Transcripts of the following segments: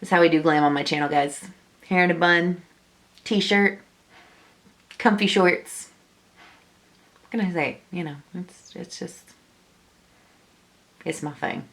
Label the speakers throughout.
Speaker 1: That's how we do glam on my channel, guys. Hair in a bun, t-shirt, comfy shorts. What can I say? You know, it's just, it's my thing.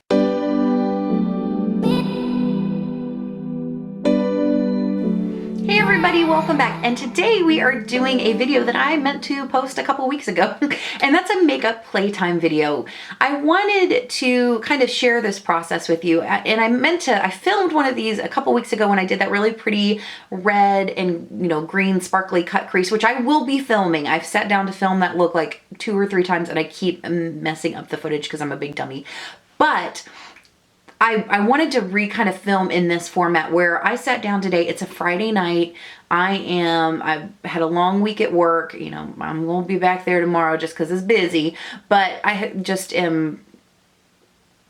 Speaker 1: Hey everybody, welcome back. And today we are doing a video that I meant to post a couple weeks ago, and that's a makeup playtime video. I wanted to kind of share this process with you, and I filmed one of these a couple weeks ago when I did that really pretty red and, you know, green sparkly cut crease, which I will be filming. I've sat down to film that look like 2 or 3 times, and I keep messing up the footage because I'm a big dummy. But I wanted to kind of film in this format where I sat down today. It's a Friday night. I've had a long week at work. You know, I'm going to be back there tomorrow just because it's busy. But I just am,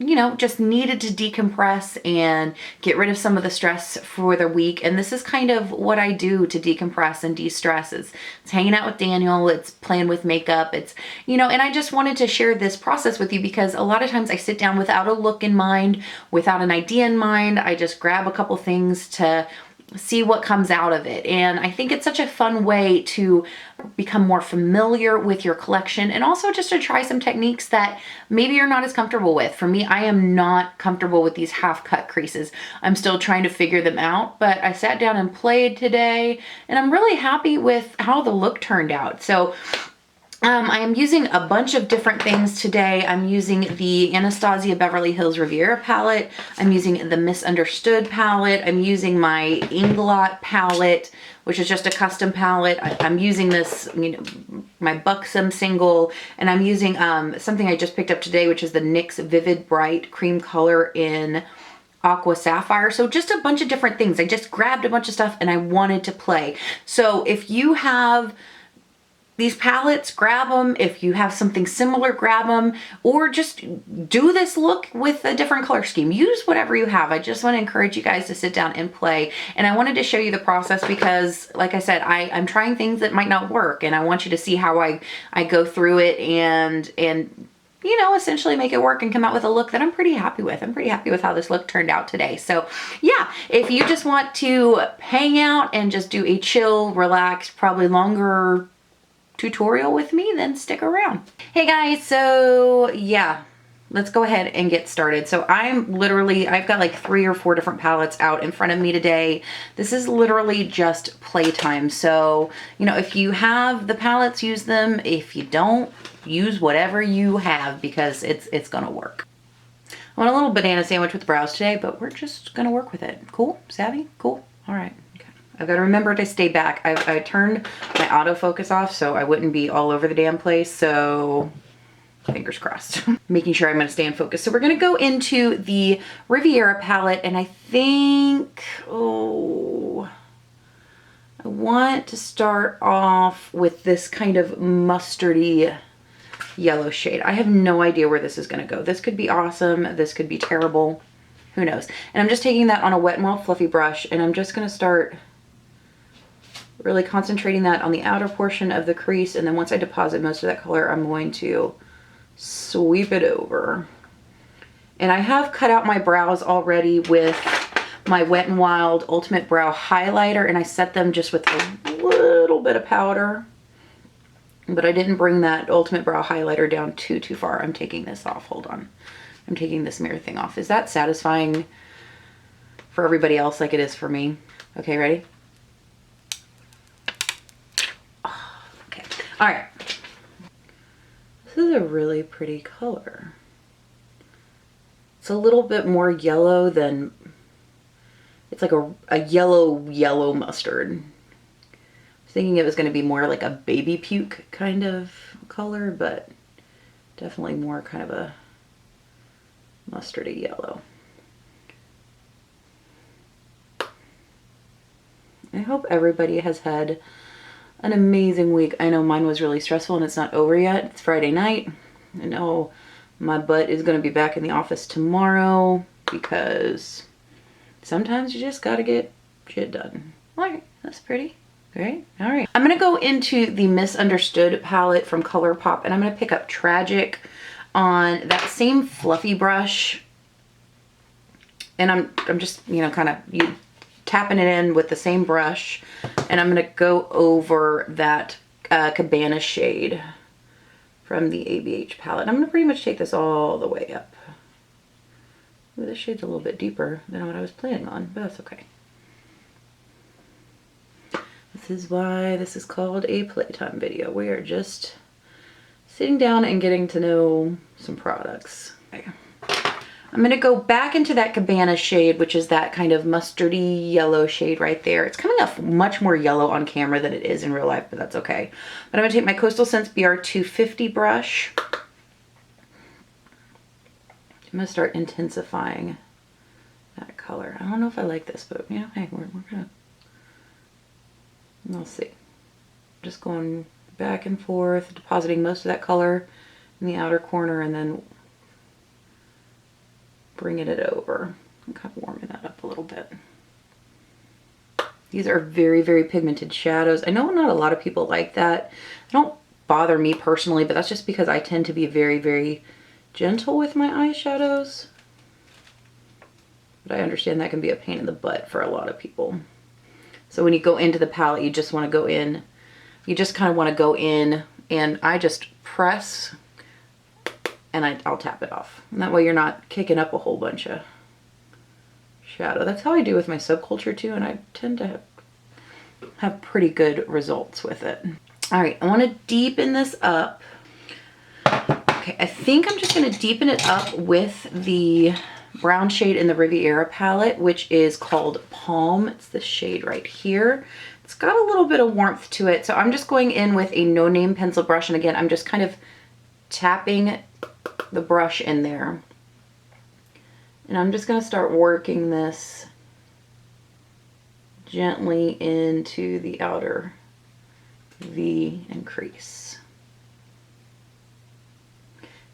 Speaker 1: you know, just needed to decompress and get rid of some of the stress for the week. And this is kind of what I do to decompress and de-stress. It's hanging out with Daniel, it's playing with makeup, it's, you know, and I just wanted to share this process with you because a lot of times I sit down without a look in mind, without an idea in mind. I just grab a couple things to see what comes out of it. And I think it's such a fun way to become more familiar with your collection and also just to try some techniques that maybe you're not as comfortable with. For me, I am not comfortable with these half cut creases. I'm still trying to figure them out, but I sat down and played today and I'm really happy with how the look turned out. So I am using a bunch of different things today. I'm using the Anastasia Beverly Hills Riviera palette. I'm using the Misunderstood palette. I'm using my Inglot palette, which is just a custom palette. I'm using this, you know, my Buxom single, and I'm using something I just picked up today, which is the NYX Vivid Bright Cream Color in Aqua Sapphire. So just a bunch of different things. I just grabbed a bunch of stuff and I wanted to play. So if you have these palettes, grab them. If you have something similar, grab them, or just do this look with a different color scheme. Use whatever you have. I just want to encourage you guys to sit down and play. And I wanted to show you the process because, like I said, I'm trying things that might not work, and I want you to see how I go through it and you know, essentially make it work and come out with a look that I'm pretty happy with. I'm pretty happy with how this look turned out today. So yeah, if you just want to hang out and just do a chill, relaxed, probably longer tutorial with me, then stick around. Hey guys, so yeah, let's go ahead and get started. So I've got like 3 or 4 different palettes out in front of me today. This is literally just playtime. So, you know, if you have the palettes, use them. If you don't, use whatever you have because it's gonna work. I want a little banana sandwich with brows today, but we're just gonna work with it. Cool? Savvy? Cool? All right. I've got to remember to stay back. I turned my autofocus off so I wouldn't be all over the damn place. So fingers crossed. Making sure I'm going to stay in focus. So we're going to go into the Riviera palette, and I think, I want to start off with this kind of mustardy yellow shade. I have no idea where this is going to go. This could be awesome. This could be terrible. Who knows? And I'm just taking that on a Wet n Wild fluffy brush, and I'm just going to start really concentrating that on the outer portion of the crease, and then once I deposit most of that color, I'm going to sweep it over. And I have cut out my brows already with my Wet n Wild Ultimate Brow Highlighter, and I set them just with a little bit of powder, but I didn't bring that Ultimate Brow Highlighter down too far. I'm taking this off. Hold on. I'm taking this mirror thing off. Is that satisfying for everybody else like it is for me? Okay, ready? All right, this is a really pretty color. It's a little bit more yellow than, it's like a yellow mustard. I was thinking it was going to be more like a baby puke kind of color, but definitely more kind of a mustardy yellow. I hope everybody has had an amazing week. I know mine was really stressful and it's not over yet. It's Friday night. I know my butt is going to be back in the office tomorrow because sometimes you just got to get shit done. All right, that's pretty. Great. All right. I'm going to go into the Misunderstood palette from Colourpop, and I'm going to pick up Tragic on that same fluffy brush And I'm just, you know, kind of tapping it in with the same brush, and I'm gonna go over that Cabana shade from the ABH palette. I'm gonna pretty much take this all the way up. Ooh, this shade's a little bit deeper than what I was planning on, but that's okay. This is why this is called a playtime video. We are just sitting down and getting to know some products. Okay. I'm gonna go back into that Cabana shade, which is that kind of mustardy yellow shade right there. It's coming off much more yellow on camera than it is in real life, but that's okay. But I'm gonna take my Coastal Scents BR250 brush. I'm gonna start intensifying that color. I don't know if I like this, but you know, hey, we're gonna, we'll see. Just going back and forth, depositing most of that color in the outer corner, and then bringing it over. I'm kind of warming that up a little bit. These are very, very pigmented shadows. I know not a lot of people like that. They don't bother me personally, but that's just because I tend to be very, very gentle with my eyeshadows. But I understand that can be a pain in the butt for a lot of people. So when you go into the palette, you just want to go in, you just kind of want to go in, and I just press and I'll tap it off. And that way you're not kicking up a whole bunch of shadow. That's how I do with my subculture too, and I tend to have pretty good results with it. All right, I want to deepen this up. Okay, I think I'm just going to deepen it up with the brown shade in the Riviera palette, which is called Palm. It's the shade right here. It's got a little bit of warmth to it, so I'm just going in with a no-name pencil brush, and again, I'm just kind of tapping the brush in there. And I'm just going to start working this gently into the outer V and crease.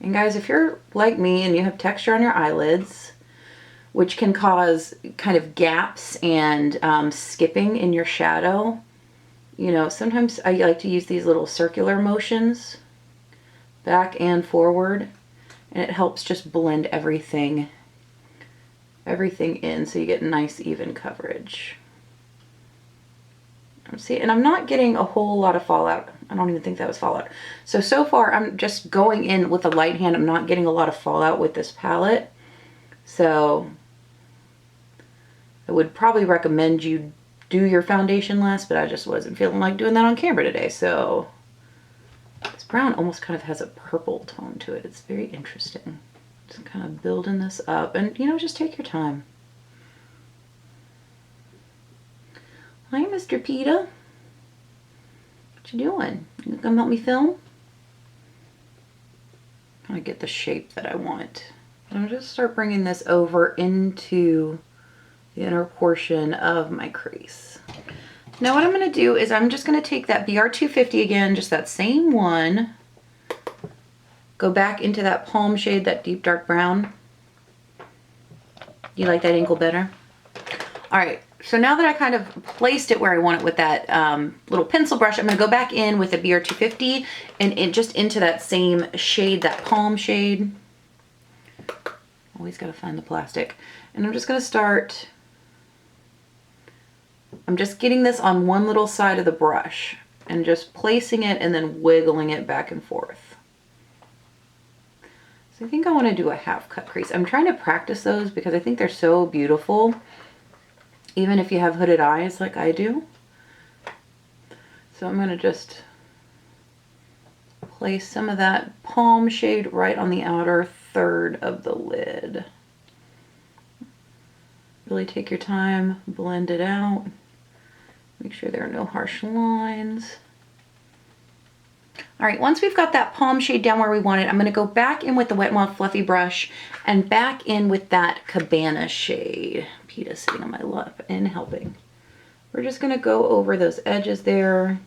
Speaker 1: And guys, if you're like me and you have texture on your eyelids, which can cause kind of gaps and skipping in your shadow, you know, sometimes I like to use these little circular motions back and forward, and it helps just blend everything in so you get nice even coverage. See, and I'm not getting a whole lot of fallout. I don't even think that was fallout. So far I'm just going in with a light hand. I'm not getting a lot of fallout with this palette. So I would probably recommend you do your foundation last, but I just wasn't feeling like doing that on camera today. So this brown almost kind of has a purple tone to it. It's very interesting. Just kind of building this up, and you know, just take your time. Hi, Mr. PETA. What you doing? You gonna come help me film? I get the shape that I want. I'm gonna just start bringing this over into the inner portion of my crease. Now what I'm going to do is I'm just going to take that BR250 again, just that same one, go back into that Palm shade, that deep dark brown. You like that ankle better? All right, so now that I kind of placed it where I want it with that little pencil brush, I'm going to go back in with the BR250 and just into that same shade, that Palm shade. Always got to find the plastic. And I'm just going to start, I'm just getting this on one little side of the brush and just placing it and then wiggling it back and forth. So I think I want to do a half cut crease. I'm trying to practice those because I think they're so beautiful, even if you have hooded eyes like I do. So I'm going to just place some of that Palm shade right on the outer third of the lid. Really take your time, blend it out. Make sure there are no harsh lines. All right, once we've got that Palm shade down where we want it, I'm going to go back in with the Wet n Wild Fluffy brush and back in with that Cabana shade. PETA's sitting on my lap and helping. We're just going to go over those edges there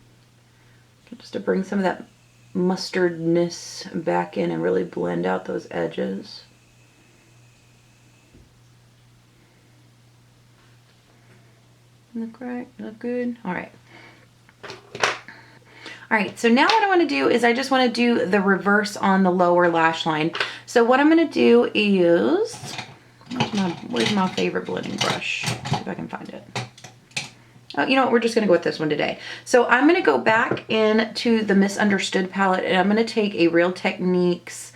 Speaker 1: just to bring some of that mustardness back in and really blend out those edges. Look right, look good. All right. All right, so now what I want to do is I just want to do the reverse on the lower lash line. So what I'm going to do is Where's my favorite blending brush? See if I can find it. Oh, you know what? We're just gonna go with this one today. So I'm gonna go back into the Misunderstood palette, and I'm gonna take a Real Techniques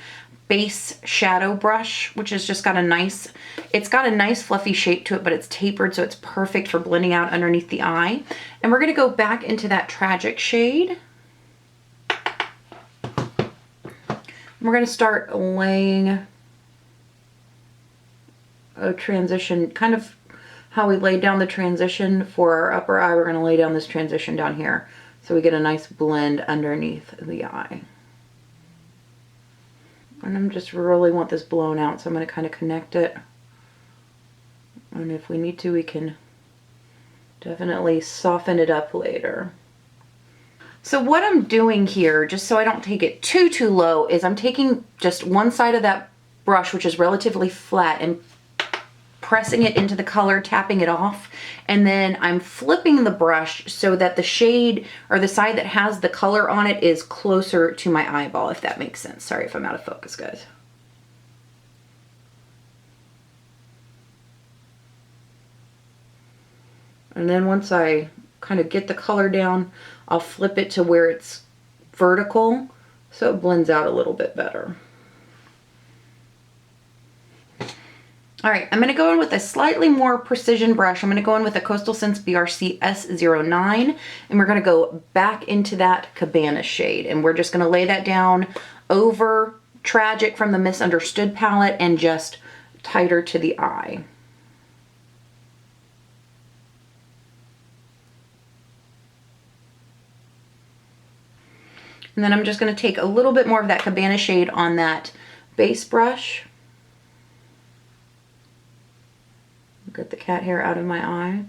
Speaker 1: base shadow brush, which has just got a nice, it's got a nice fluffy shape to it, but it's tapered, so it's perfect for blending out underneath the eye. And we're gonna go back into that Tragic shade. We're gonna start laying a transition, kind of how we laid down the transition for our upper eye. We're gonna lay down this transition down here, so we get a nice blend underneath the eye. And I'm just really want this blown out, so I'm going to kind of connect it. And if we need to, we can definitely soften it up later. So what I'm doing here, just so I don't take it too low, is I'm taking just one side of that brush, which is relatively flat, and pressing it into the color, tapping it off, and then I'm flipping the brush so that the shade, or the side that has the color on it, is closer to my eyeball, if that makes sense. Sorry if I'm out of focus, guys. And then once I kind of get the color down, I'll flip it to where it's vertical so it blends out a little bit better. All right, I'm gonna go in with a slightly more precision brush. I'm gonna go in with a Coastal Scents BRC S09, and we're gonna go back into that Cabana shade, and we're just gonna lay that down over Tragic from the Misunderstood palette and just tighter to the eye. And then I'm just gonna take a little bit more of that Cabana shade on that base brush. Get the cat hair out of my eye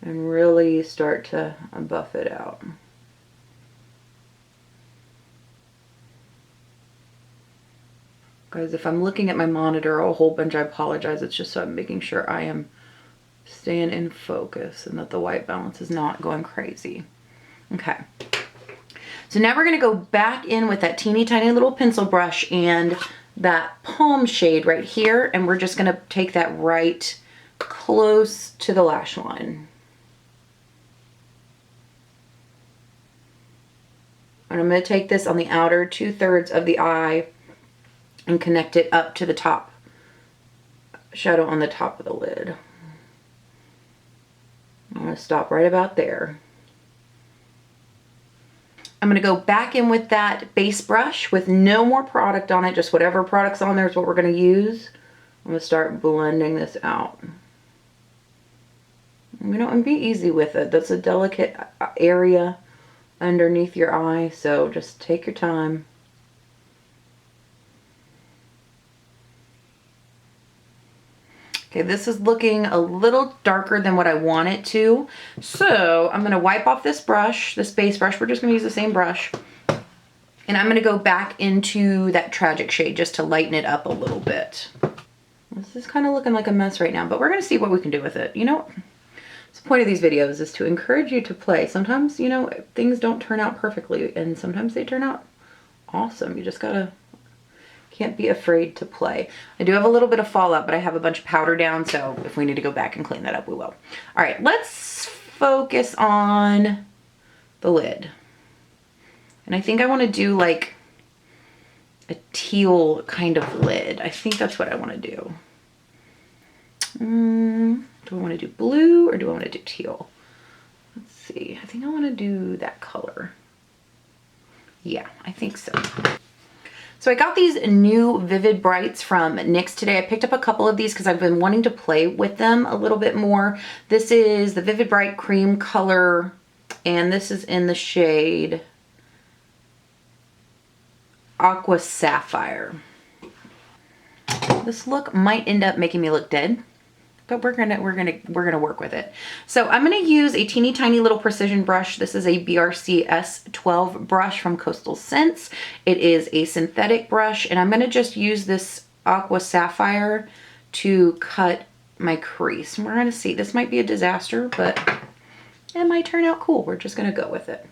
Speaker 1: and really start to buff it out. Guys, if I'm looking at my monitor a whole bunch, I apologize. It's just so I'm making sure I am staying in focus and that the white balance is not going crazy. Okay. So now we're gonna go back in with that teeny tiny little pencil brush and that Palm shade right here, and we're just gonna take that right close to the lash line. And I'm going to take this on the outer 2/3 of the eye and connect it up to the top shadow on the top of the lid. I'm going to stop right about there. I'm going to go back in with that base brush with no more product on it, just whatever product's on there is what we're going to use. I'm going to start blending this out. You know, and be easy with it. That's a delicate area underneath your eye, so just take your time. Okay, this is looking a little darker than what I want it to. So I'm gonna wipe off this brush, this base brush. We're just gonna use the same brush. And I'm gonna go back into that Tragic shade just to lighten it up a little bit. This is kind of looking like a mess right now, but we're gonna see what we can do with it. You know, the point of these videos is to encourage you to play. Sometimes, you know, things don't turn out perfectly, and sometimes they turn out awesome. You just can't be afraid to play. I do have a little bit of fallout, but I have a bunch of powder down, so if we need to go back and clean that up, we will. All right, let's focus on the lid. And I think I want to do like a teal kind of lid. I think that's what I want to do. Do I want to do blue or do I want to do teal? Let's see. I think I want to do that color. Yeah, I think so. So I got these new Vivid Brights from NYX today. I picked up a couple of these because I've been wanting to play with them a little bit more. This is the Vivid Bright Cream color, and this is in the shade Aqua Sapphire. This look might end up making me look dead, but we're gonna work with it. So I'm gonna use a teeny tiny little precision brush. This is a BRC S12 brush from Coastal Scents. It is a synthetic brush, and I'm gonna just use this Aqua Sapphire to cut my crease. And we're gonna see, this might be a disaster, but it might turn out cool. We're just gonna go with it.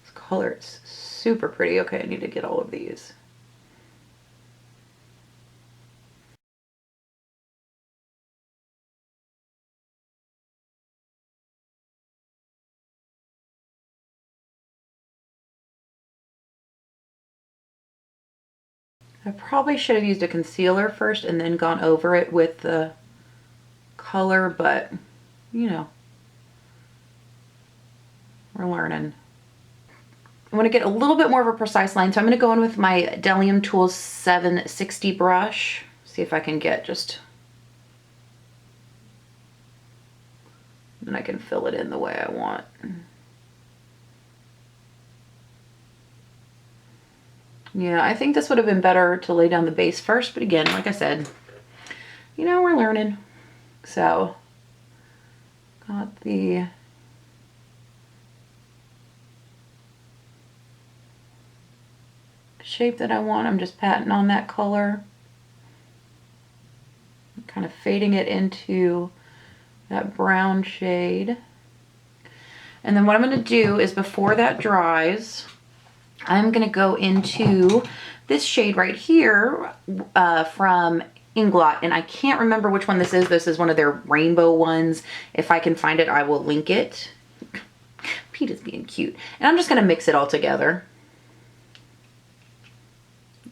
Speaker 1: This color is super pretty. Okay, I need to get all of these. I probably should have used a concealer first and then gone over it with the color, but you know, we're learning. I want to get a little bit more of a precise line, so I'm going to go in with my Delium Tools 760 brush. See if I can get just, and I can fill it in the way I want. Yeah, I think this would have been better to lay down the base first, but again, like I said, you know, we're learning. So, got the shape that I want. I'm just patting on that color, kind of fading it into that brown shade. And then what I'm going to do is, before that dries, I'm going to go into this shade right here from Inglot, and I can't remember which one this is. This is one of their rainbow ones. If I can find it, I will link it. Pete is being cute. And I'm just going to mix it all together.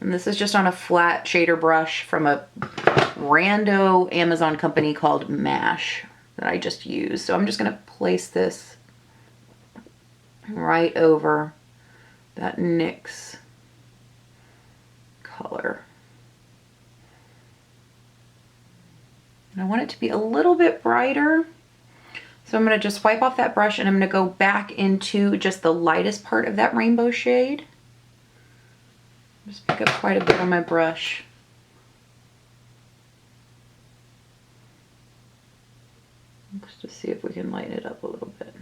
Speaker 1: And this is just on a flat shader brush from a rando Amazon company called Mash that I just used. So I'm just going to place this right over that NYX color. And I want it to be a little bit brighter. So I'm going to just wipe off that brush and I'm going to go back into just the lightest part of that rainbow shade. Just pick up quite a bit on my brush. Let's just see if we can lighten it up a little bit.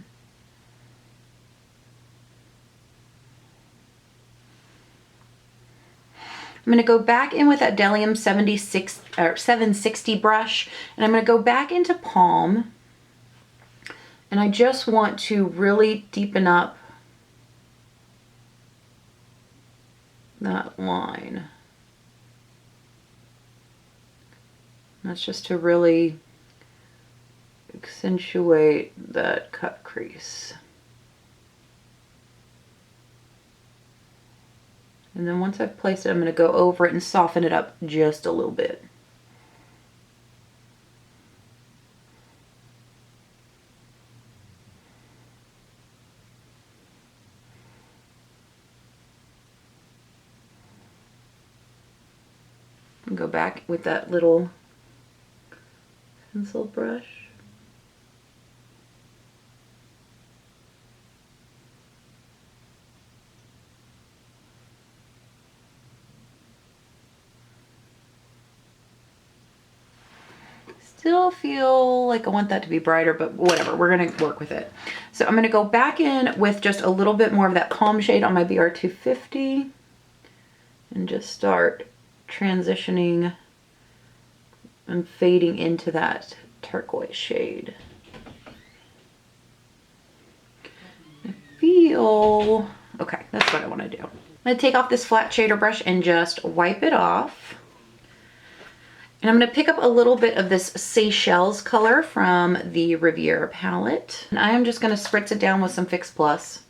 Speaker 1: I'm going to go back in with that Delium 760 brush, and I'm going to go back into Palm, and I just want to really deepen up that line. That's just to really accentuate that cut crease. And then once I've placed it, I'm going to go over it and soften it up just a little bit. And go back with that little pencil brush. Still feel like I want that to be brighter, but whatever, we're gonna work with it. So I'm gonna go back in with just a little bit more of that Palm shade on my BR250 and just start transitioning and fading into that turquoise shade. I feel, okay, that's what I wanna do. I'm gonna take off this flat shader brush and just wipe it off. And I'm going to pick up a little bit of this Seychelles color from the Riviera palette. And I am just going to spritz it down with some Fix Plus.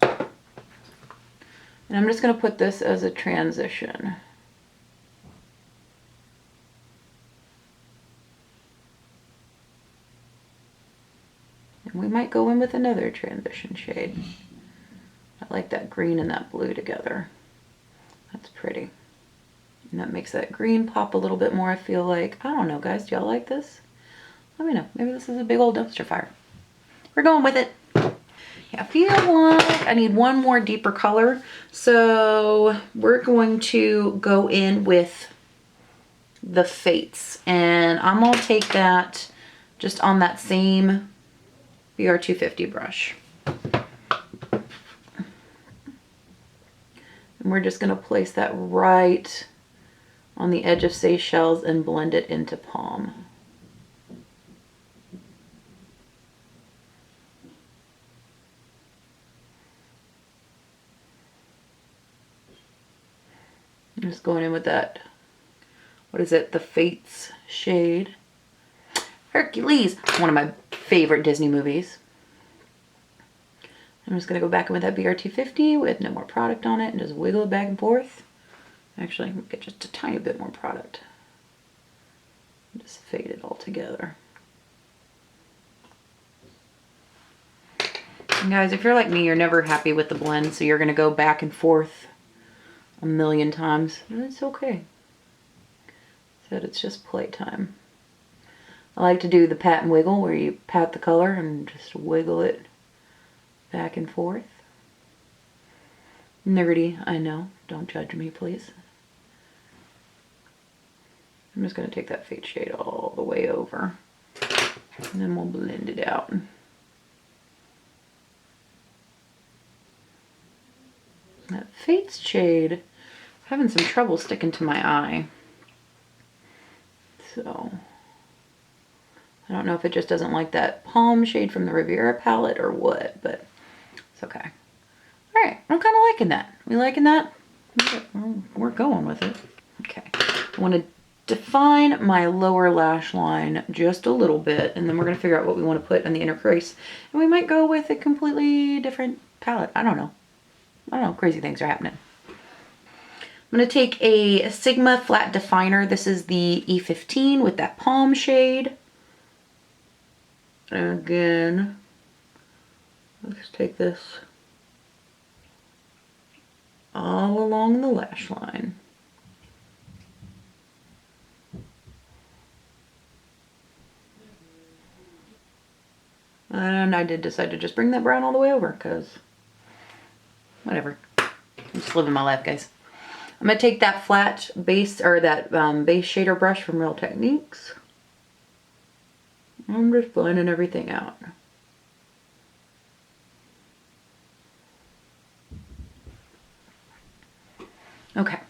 Speaker 1: And I'm just going to put this as a transition. And we might go in with another transition shade. I like that green and that blue together. That's pretty. And that makes that green pop a little bit more, I feel like. I don't know, guys. Do y'all like this? Let me know. Maybe this is a big old dumpster fire. We're going with it. Yeah, I feel like I need one more deeper color. So we're going to go in with the Fates. And I'm going to take that just on that same BR250 brush. And we're just going to place that right on the edge of Seychelles and blend it into Palm. just going in with that, what is it, the Fates shade. Hercules, one of my favorite Disney movies. I'm just gonna go back in with that BR250 with no more product on it and just wiggle it back and forth. Actually, get just a tiny bit more product. Just fade it all together. And guys, if you're like me, you're never happy with the blend, so you're gonna go back and forth a million times. And it's okay. Said it's just playtime. I like to do the pat and wiggle where you pat the color and just wiggle it back and forth. Nerdy, I know. Don't judge me, please. I'm just going to take that Fate shade all the way over. And then we'll blend it out. That Fate shade, I'm having some trouble sticking to my eye. So, I don't know if it just doesn't like that palm shade from the Riviera palette or what, but it's okay. All right, I'm kind of liking that. We liking that? We're going with it. Okay, I want to define my lower lash line just a little bit, and then we're going to figure out what we want to put on the inner crease. And we might go with a completely different palette. I don't know. Crazy things are happening. I'm going to take a Sigma flat definer. This is the E15 with that palm shade. Again, let's take this all along the lash line. And I did decide to just bring that brown all the way over because whatever. I'm just living my life, guys. I'm going to take that flat base, or that base shader brush from Real Techniques. I'm just blending everything out. Okay.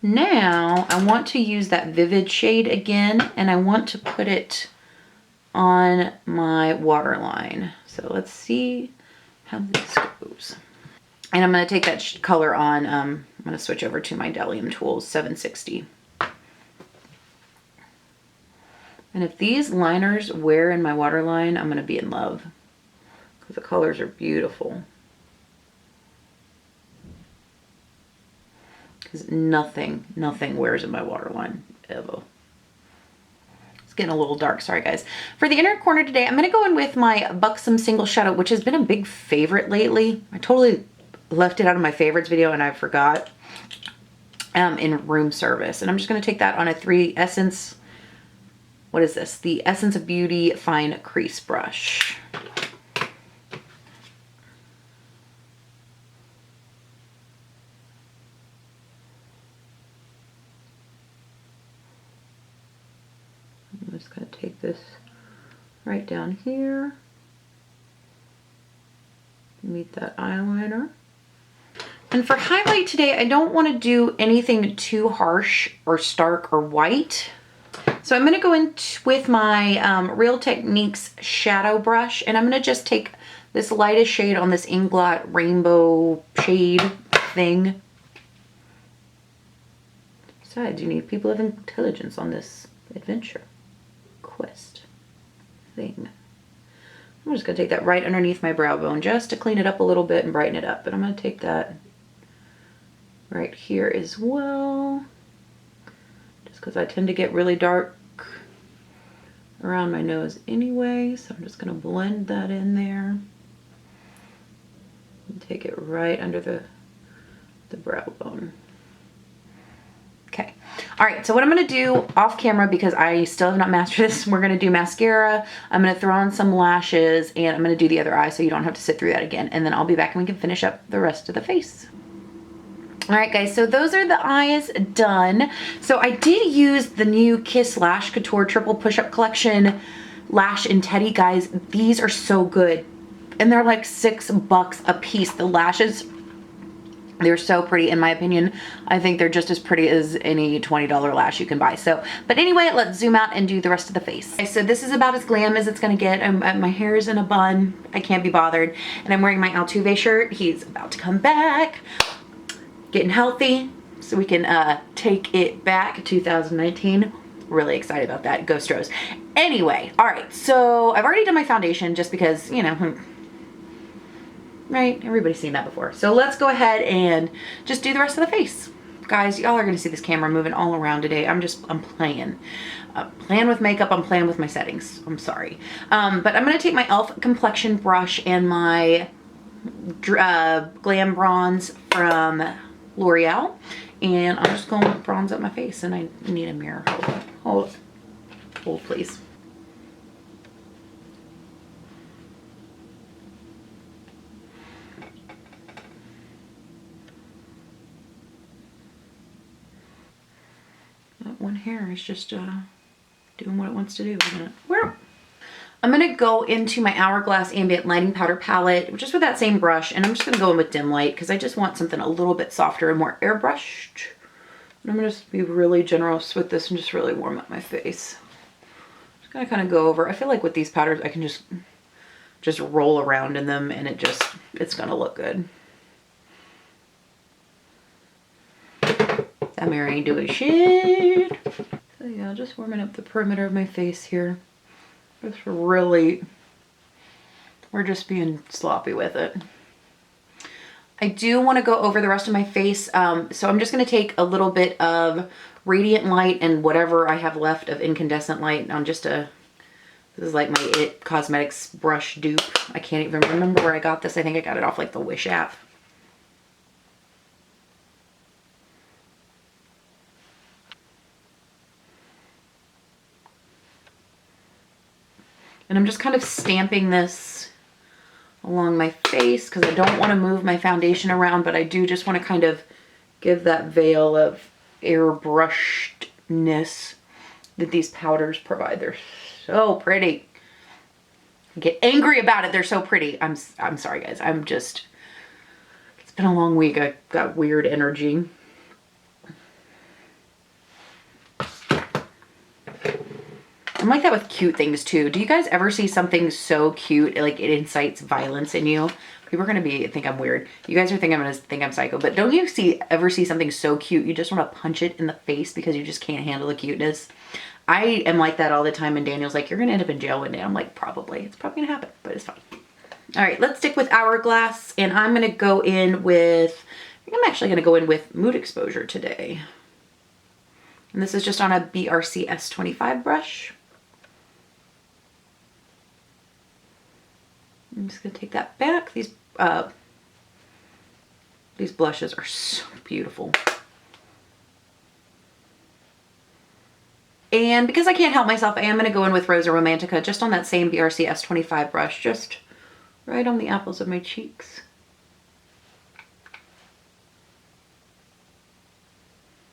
Speaker 1: Now I want to use that Vivid shade again, and I want to put it on my waterline. So let's see how this goes. And I'm going to take that color on, I'm going to switch over to my Delium Tools 760. And if these liners wear in my waterline, I'm going to be in love because the colors are beautiful. Because nothing wears in my waterline ever. It's getting a little dark, sorry guys. For the inner corner today, I'm going to go in with my Buxom Single Shadow, which has been a big favorite lately. I totally left it out of my favorites video and I forgot, in room service. And I'm just going to take that on a 3 Essence, what is this? The Essence of Beauty Fine Crease Brush. I'm just going to take this right down here, meet that eyeliner. And for highlight today, I don't want to do anything too harsh or stark or white. So I'm going to go in with my Real Techniques shadow brush, and I'm going to just take this lightest shade on this Inglot rainbow shade thing. Besides, you need people of intelligence on this adventure quest thing. I'm just going to take that right underneath my brow bone just to clean it up a little bit and brighten it up. But I'm going to take that right here as well, just because I tend to get really dark around my nose anyway. So I'm just going to blend that in there and take it right under the brow bone. Okay. All right. So what I'm going to do off camera, because I still have not mastered this, we're going to do mascara. I'm going to throw on some lashes, and I'm going to do the other eye so you don't have to sit through that again. And then I'll be back and we can finish up the rest of the face. All right, guys, so those are the eyes done. So I did use the new Kiss Lash Couture Triple Push-Up Collection Lash and Teddy, guys. These are so good. And they're like $6 a piece. The lashes, they're so pretty, in my opinion. I think they're just as pretty as any $20 lash you can buy. So, but anyway, let's zoom out and do the rest of the face. Okay, so this is about as glam as it's gonna get. My hair is in a bun. I can't be bothered. And I'm wearing my Altuve shirt. He's about to come back. Getting healthy, so we can take it back 2019. Really excited about that. Ghost Rose. Anyway, all right, so I've already done my foundation just because, you know, right? Everybody's seen that before. So let's go ahead and just do the rest of the face. Guys, y'all are gonna see this camera moving all around today. I'm playing. Playing with makeup, I'm playing with my settings. I'm sorry. But I'm gonna take my e.l.f. complexion brush and my Glam bronze from L'Oreal, and I'm just going to bronze up my face, and I need a mirror. Hold please. That one hair is just doing what it wants to do, isn't it? I'm gonna go into my Hourglass Ambient Lighting Powder Palette, just with that same brush, and I'm just gonna go in with dim light because I just want something a little bit softer and more airbrushed. And I'm gonna just be really generous with this and just really warm up my face. Just gonna kind of go over. I feel like with these powders, I can just roll around in them, and it's gonna look good. That mirror ain't doing shit. So yeah, just warming up the perimeter of my face here. Just really, we're just being sloppy with it. I do want to go over the rest of my face. So I'm just going to take a little bit of Radiant Light and whatever I have left of Incandescent Light on just this is like my IT Cosmetics brush dupe. I can't even remember where I got this. I think I got it off like the Wish app. And I'm just kind of stamping this along my face because I don't want to move my foundation around, but I do just want to kind of give that veil of airbrushedness that these powders provide. They're so pretty. I get angry about it. They're so pretty. I'm sorry, guys. It's been a long week. I got weird energy. I'm like that with cute things too. Do you guys ever see something so cute, like it incites violence in you? People are gonna think I'm weird. You guys are gonna think I'm psycho, but don't you ever see something so cute you just want to punch it in the face because you just can't handle the cuteness? I am like that all the time, and Daniel's like, you're gonna end up in jail one day. I'm like, probably. It's probably gonna happen, but it's fine. All right, let's stick with Hourglass, and I'm gonna go in with, I think I'm actually gonna go in with Mood Exposure today. And this is just on a BRC S25 brush. I'm just gonna take that back. These blushes are so beautiful. And because I can't help myself, I am gonna go in with Rosa Romantica just on that same BRC S25 brush, just right on the apples of my cheeks.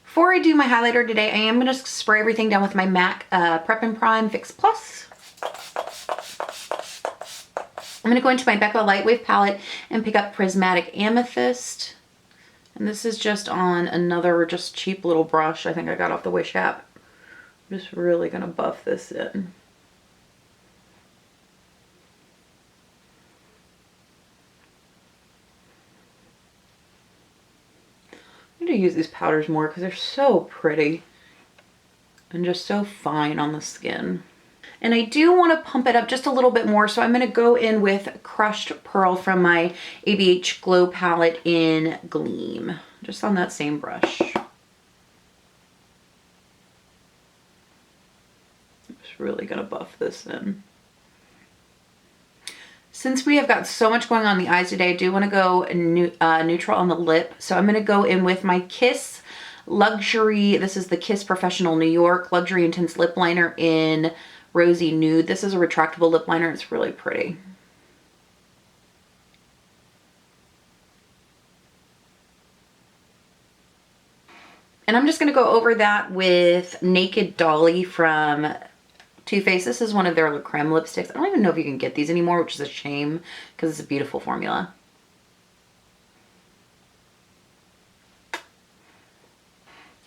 Speaker 1: Before I do my highlighter today, I am gonna spray everything down with my MAC Prep and Prime Fix Plus. I'm gonna go into my Becca Lightwave palette and pick up Prismatic Amethyst. And this is just on another just cheap little brush I think I got off the Wish app. I'm just really gonna buff this in. I need to use these powders more because they're so pretty and just so fine on the skin. And I do want to pump it up just a little bit more, so I'm going to go in with Crushed Pearl from my ABH Glow palette in Gleam, just on that same brush. I'm just really going to buff this in. Since we have got so much going on in the eyes today, I do want to go neutral on the lip, so I'm going to go in with my Kiss Luxury, this is the Kiss Professional New York Luxury Intense Lip Liner in Rosy Nude. This is a retractable lip liner. It's really pretty. And I'm just going to go over that with Naked Dolly from Too Faced. This is one of their creme lipsticks. I don't even know if you can get these anymore, which is a shame because it's a beautiful formula.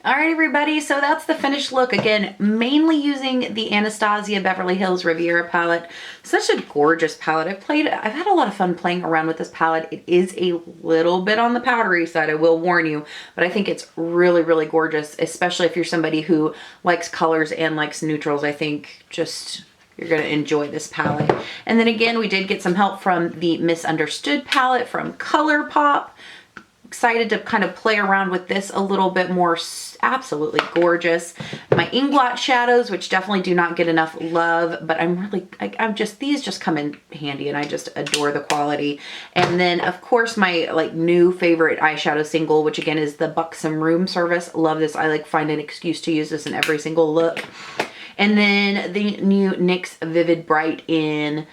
Speaker 1: All right, everybody. everybody. So that's the finished look. Again, mainly using the Anastasia Beverly Hills Riviera palette. Such a gorgeous palette. I've had a lot of fun playing around with this palette. It is a little bit on the powdery side, I will warn you, but I think it's really, really gorgeous, especially if you're somebody who likes colors and likes neutrals. I think just you're going to enjoy this palette. And then again, we did get some help from the Misunderstood palette from Colourpop. Excited to kind of play around with this a little bit more. Absolutely gorgeous. My Inglot shadows, which definitely do not get enough love, but these just come in handy and I just adore the quality. And then of course my like new favorite eyeshadow single, which again is the Buxom Room Service. Love this. I like find an excuse to use this in every single look. And then the new NYX Vivid Bright in,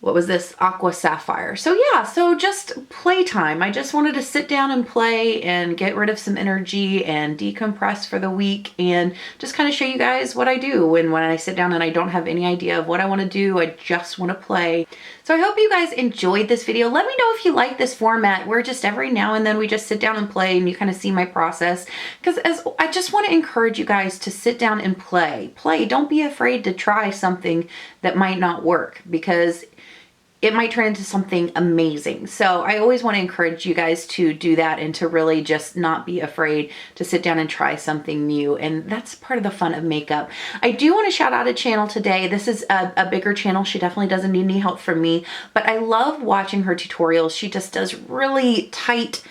Speaker 1: what was this? Aqua Sapphire. So yeah, so just playtime. I just wanted to sit down and play and get rid of some energy and decompress for the week and just kind of show you guys what I do when I sit down and I don't have any idea of what I want to do. I just want to play. So I hope you guys enjoyed this video. Let me know if you like this format where just every now and then we just sit down and play and you kind of see my process. Because I just want to encourage you guys to sit down and play. Don't be afraid to try something that might not work, because it might turn into something amazing. So I always want to encourage you guys to do that and to really just not be afraid to sit down and try something new. And that's part of the fun of makeup. I do want to shout out a channel today. This is a bigger channel. She definitely doesn't need any help from me, but I love watching her tutorials. She just does really tight,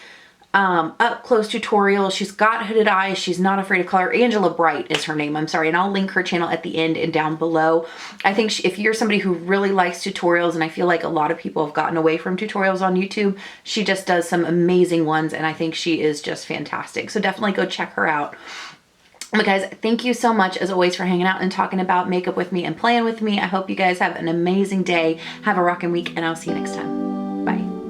Speaker 1: up close tutorials. She's got hooded eyes. She's not afraid of color. Angela Bright is her name. I'm sorry. And I'll link her channel at the end and down below. I think if you're somebody who really likes tutorials, and I feel like a lot of people have gotten away from tutorials on YouTube, she just does some amazing ones. And I think she is just fantastic. So definitely go check her out. But guys, thank you so much as always for hanging out and talking about makeup with me and playing with me. I hope you guys have an amazing day. Have a rockin' week, and I'll see you next time. Bye.